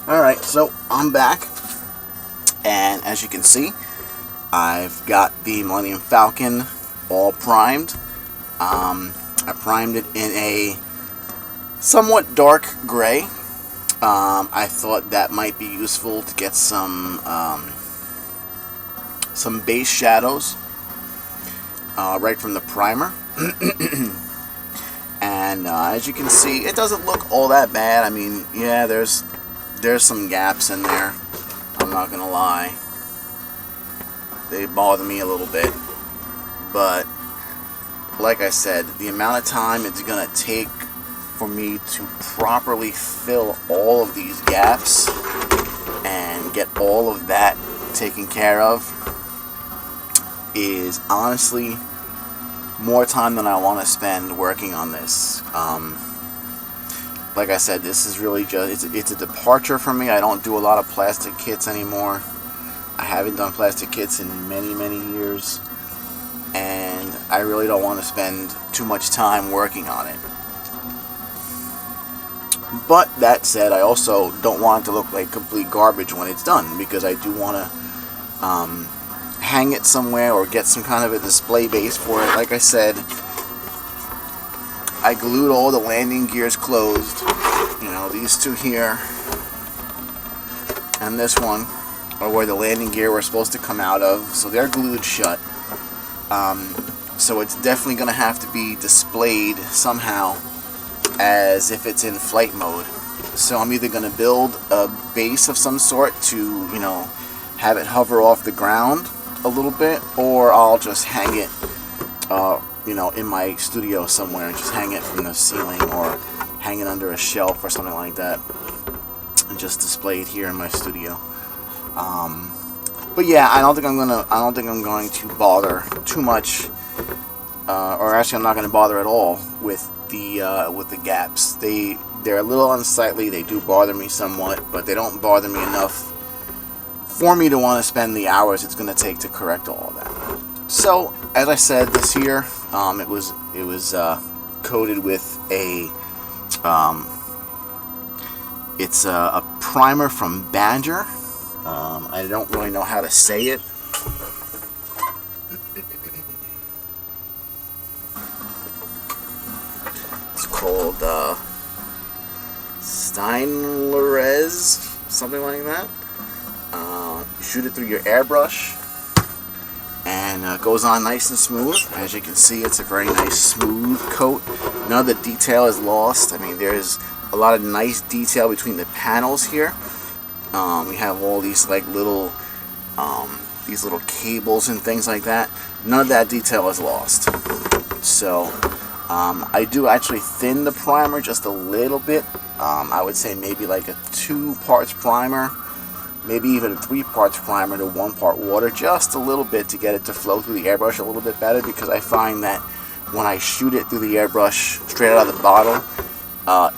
Alright, so I'm back, and as you can see, I've got the Millenium Falcon all primed. I primed it in a somewhat dark gray. I thought that might be useful to get some base shadows right from the primer. And as you can see, it doesn't look all that bad. I mean, yeah, there's some gaps in there. I'm not gonna lie. They bother me a little bit. But like I said, the amount of time it's gonna take for me to properly fill all of these gaps and get all of that taken care of is honestly more time than I want to spend working on this. Like I said, this is really just, it's a departure for me. I don't do a lot of plastic kits anymore. I haven't done plastic kits in many years, and I really don't want to spend too much time working on it. But that said, I also don't want it to look like complete garbage when it's done, because I do want to hang it somewhere or get some kind of a display base for it. Like I said, I glued all the landing gears closed. You know, these two here and this one are where the landing gear were supposed to come out of, so they're glued shut. So it's definitely going to have to be displayed somehow as if it's in flight mode. So I'm either going to build a base of some sort to, you know, have it hover off the ground a little bit, or I'll just hang it you know, in my studio somewhere, and just hang it from the ceiling or hang it under a shelf or something like that and just display it here in my studio. But yeah, I don't think I'm going to bother too much, or actually I'm not going to bother at all with the gaps. They're a little unsightly. They do bother me somewhat, but they don't bother me enough for me to want to spend the hours it's going to take to correct all of that. So, as I said, this here, it was coated with a it's a primer from Badger. I don't really know how to say it. It's called Steinlerez, something like that. You shoot it through your airbrush, and it goes on nice and smooth. As you can see, it's a very nice smooth coat. None of the detail is lost. I mean, there's a lot of nice detail between the panels here. We have all these like little cables and things like that. None of that detail is lost. So I do actually thin the primer just a little bit. I would say maybe like a 2 parts primer, maybe even a 3 parts primer to 1 part water, just a little bit to get it to flow through the airbrush a little bit better, because I find that when I shoot it through the airbrush straight out of the bottle,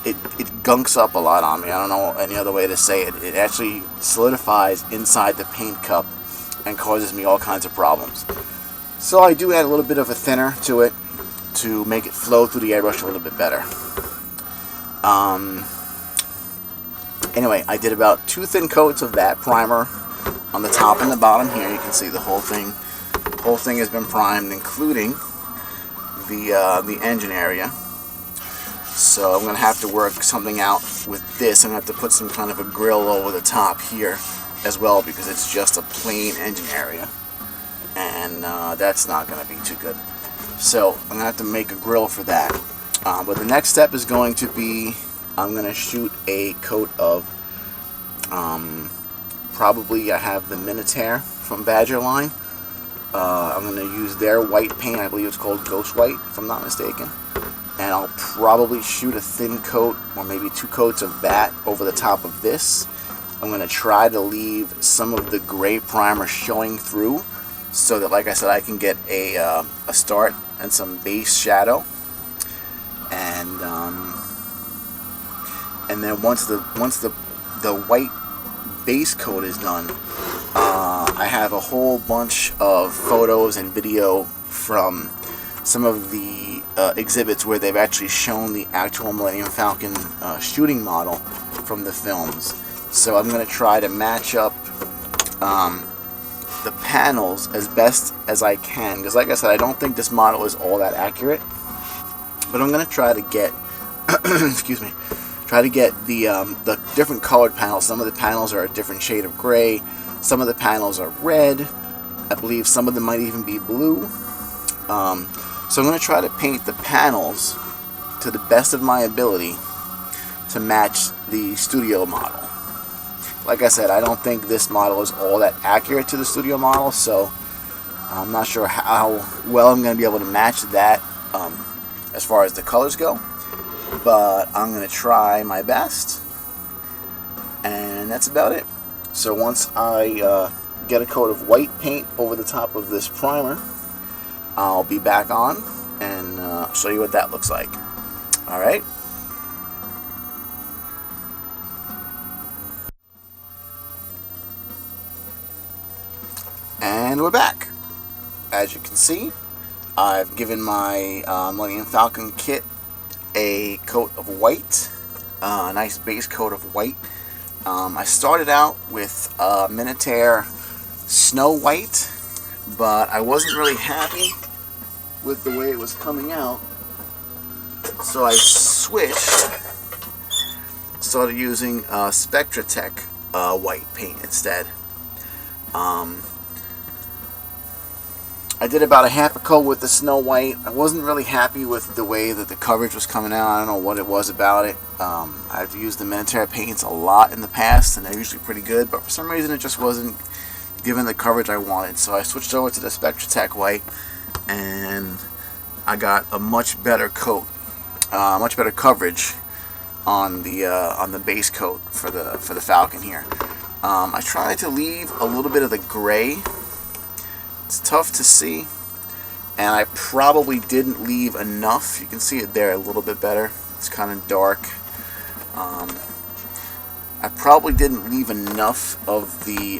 it gunks up a lot on me. I don't know any other way to say it. It actually solidifies inside the paint cup and causes me all kinds of problems. So I do add a little bit of a thinner to it to make it flow through the airbrush a little bit better. Anyway, I did about 2 thin coats of that primer on the top and the bottom here. You can see the whole thing. The whole thing has been primed, including the engine area. So I'm going to have to work something out with this. I'm going to have to put some kind of a grill over the top here as well, because it's just a plain engine area, and that's not going to be too good. So I'm going to have to make a grill for that. But the next step is going to be, I'm going to shoot a coat of, probably I have the Minotaur from Badger line. I'm going to use their white paint. I believe it's called Ghost White, if I'm not mistaken. And I'll probably shoot a thin coat, or maybe 2 coats of that over the top of this. I'm going to try to leave some of the gray primer showing through, so that, like I said, I can get a start and some base shadow. And then once the white base coat is done, I have a whole bunch of photos and video from some of the exhibits where they've actually shown the actual Millenium Falcon shooting model from the films. So I'm going to try to match up the panels as best as I can, because like I said, I don't think this model is all that accurate, but I'm going to try to get excuse me, try to get the different colored panels. Some of the panels are a different shade of gray, some of the panels are red, I believe some of them might even be blue. So I'm going to try to paint the panels to the best of my ability to match the studio model. Like I said, I don't think this model is all that accurate to the studio model, so I'm not sure how well I'm going to be able to match that as far as the colors go, but I'm going to try my best, and that's about it. So once I get a coat of white paint over the top of this primer, I'll be back on and show you what that looks like. Alright? And we're back. As you can see, I've given my Millenium Falcon kit a coat of white, a nice base coat of white. I started out with Minotaur Snow White, but I wasn't really happy with the way it was coming out, so I switched, started using Spectra Tech white paint instead. I did about a half a coat with the Snow White. I wasn't really happy with the way that the coverage was coming out. I don't know what it was about it. I've used the Minotaur paints a lot in the past, and they're usually pretty good, but for some reason it just wasn't giving the coverage I wanted. So I switched over to the Spectra Tech white, and I got a much better coat, much better coverage on the base coat for the Falcon here. I tried to leave a little bit of the gray. It's tough to see, and I probably didn't leave enough. You can see it there a little bit better. It's kind of dark. I probably didn't leave enough of the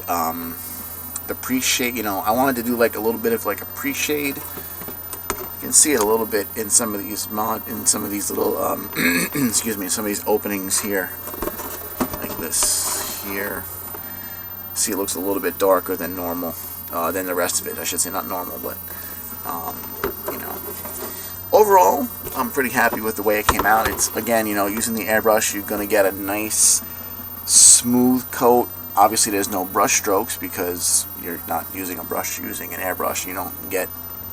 pre-shade. You know, I wanted to do like a little bit of like a pre-shade. You can see it a little bit in some of these little excuse me, some of these openings here, like this here. See, it looks a little bit darker than normal. Than the rest of it. I should say not normal, but you know, overall I'm pretty happy with the way it came out. It's, again, you know, using the airbrush, you're gonna get a nice smooth coat. Obviously there's no brush strokes because you're not using a brush, you're using an airbrush. You don't get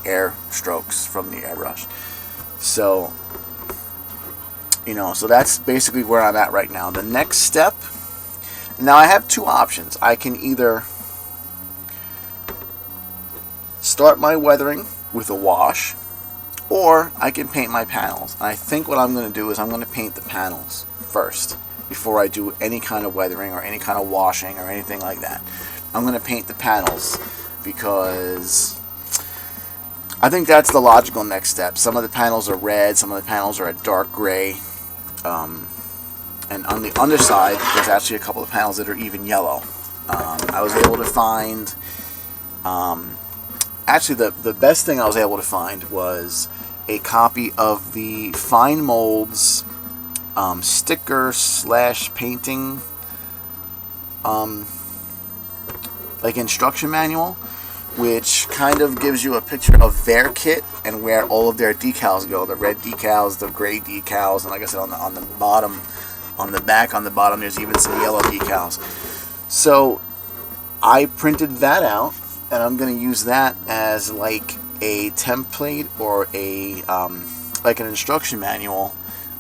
air strokes from the airbrush. So, you know, so that's basically where I'm at right now. The next step, now I have two options. I can either start my weathering with a wash, or I can paint my panels. And I think what I'm going to do is I'm going to paint the panels first before I do any kind of weathering or any kind of washing or anything like that. I'm going to paint the panels because I think that's the logical next step. Some of the panels are red, some of the panels are a dark gray, and on the underside there's actually a couple of panels that are even yellow. I was able to find actually, the best thing I was able to find was a copy of the Fine Molds sticker / painting like instruction manual, which kind of gives you a picture of their kit and where all of their decals go. The red decals, the gray decals, and like I said, on the bottom, on the back, on the bottom, there's even some yellow decals. So I printed that out, and I'm going to use that as like a template or a like an instruction manual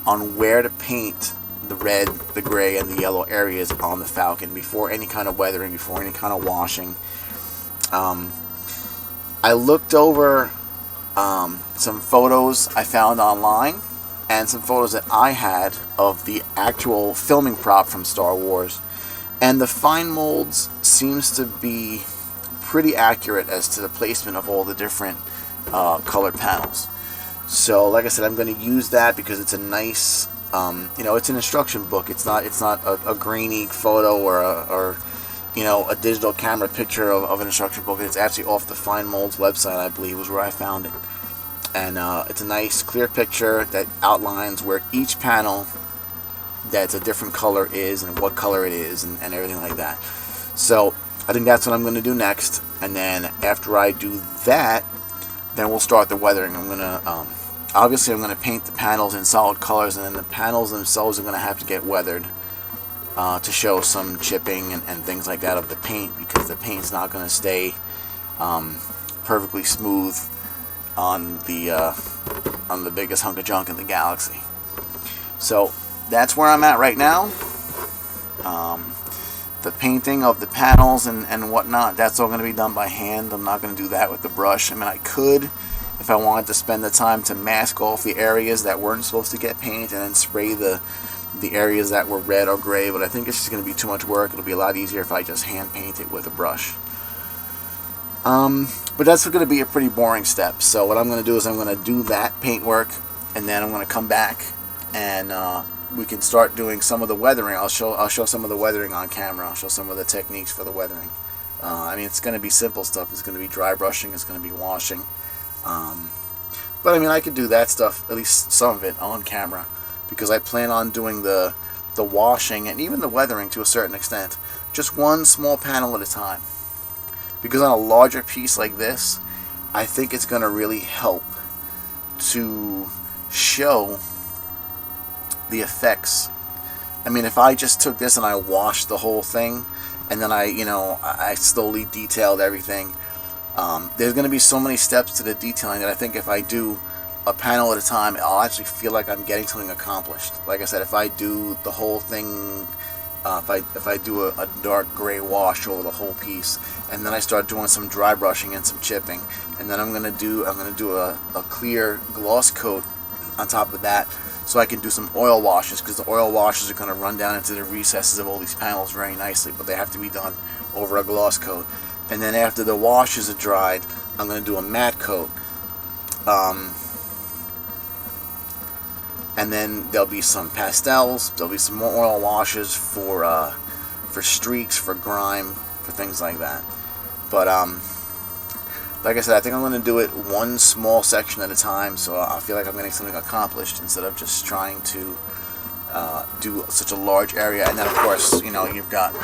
on where to paint the red, the gray, and the yellow areas on the Falcon before any kind of weathering, before any kind of washing. I looked over some photos I found online and some photos that I had of the actual filming prop from Star Wars, and the Fine Molds seems to be pretty accurate as to the placement of all the different colored panels. So like I said, I'm going to use that because it's a nice, you know, it's an instruction book. It's not a grainy photo or you know, a digital camera picture of an instruction book. It's actually off the Fine Molds website, I believe, was where I found it. And it's a nice clear picture that outlines where each panel that's a different color is and what color it is and everything like that. So I think that's what I'm going to do next, and then after I do that, then we'll start the weathering. I'm going to obviously I'm going to paint the panels in solid colors, and then the panels themselves are going to have to get weathered to show some chipping and things like that of the paint, because the paint's not going to stay perfectly smooth on the biggest hunk of junk in the galaxy. So that's where I'm at right now. The painting of the panels and whatnot, that's all going to be done by hand. I'm not going to do that with the brush. I mean, I could, if I wanted to spend the time to mask off the areas that weren't supposed to get paint and then spray the areas that were red or gray, but I think it's just going to be too much work. It'll be a lot easier if I just hand paint it with a brush. But that's going to be a pretty boring step. So what I'm going to do is I'm going to do that paint work, and then I'm going to come back and we can start doing some of the weathering. I'll show some of the weathering on camera. I'll show some of the techniques for the weathering. I mean, it's going to be simple stuff. It's going to be dry brushing. It's going to be washing. But I mean, I could do that stuff, at least some of it, on camera, because I plan on doing the washing and even the weathering to a certain extent, just one small panel at a time. Because on a larger piece like this, I think it's going to really help to show the effects. I mean, if I just took this and I washed the whole thing, and then I slowly detailed everything, there's going to be so many steps to the detailing that I think if I do a panel at a time, I'll actually feel like I'm getting something accomplished. Like I said, if I do the whole thing, if I do a dark gray wash over the whole piece, and then I start doing some dry brushing and some chipping, and then I'm gonna do a clear gloss coat on top of that, so I can do some oil washes, because the oil washes are going to run down into the recesses of all these panels very nicely, but they have to be done over a gloss coat. And then after the washes are dried, I'm going to do a matte coat. And then there'll be some pastels, there'll be some more oil washes for streaks, for grime, for things like that. But like I said, I think I'm going to do it one small section at a time, so I feel like I'm getting something accomplished instead of just trying to do such a large area. And then of course, you've got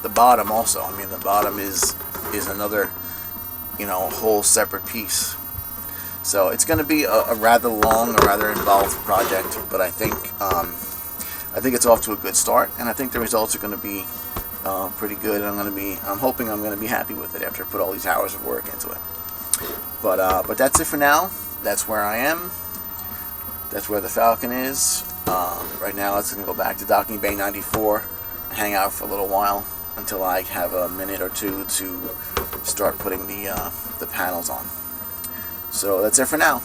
the bottom also. I mean, the bottom is another whole separate piece. So it's going to be a rather long, a rather involved project, but I think it's off to a good start, and I think the results are going to be pretty good. And I'm hoping I'm going to be happy with it after I put all these hours of work into it. But that's it for now. That's where I am. That's where the Falcon is. Right now, it's going to go back to Docking Bay 94 and hang out for a little while until I have a minute or two to start putting the panels on. So that's it for now.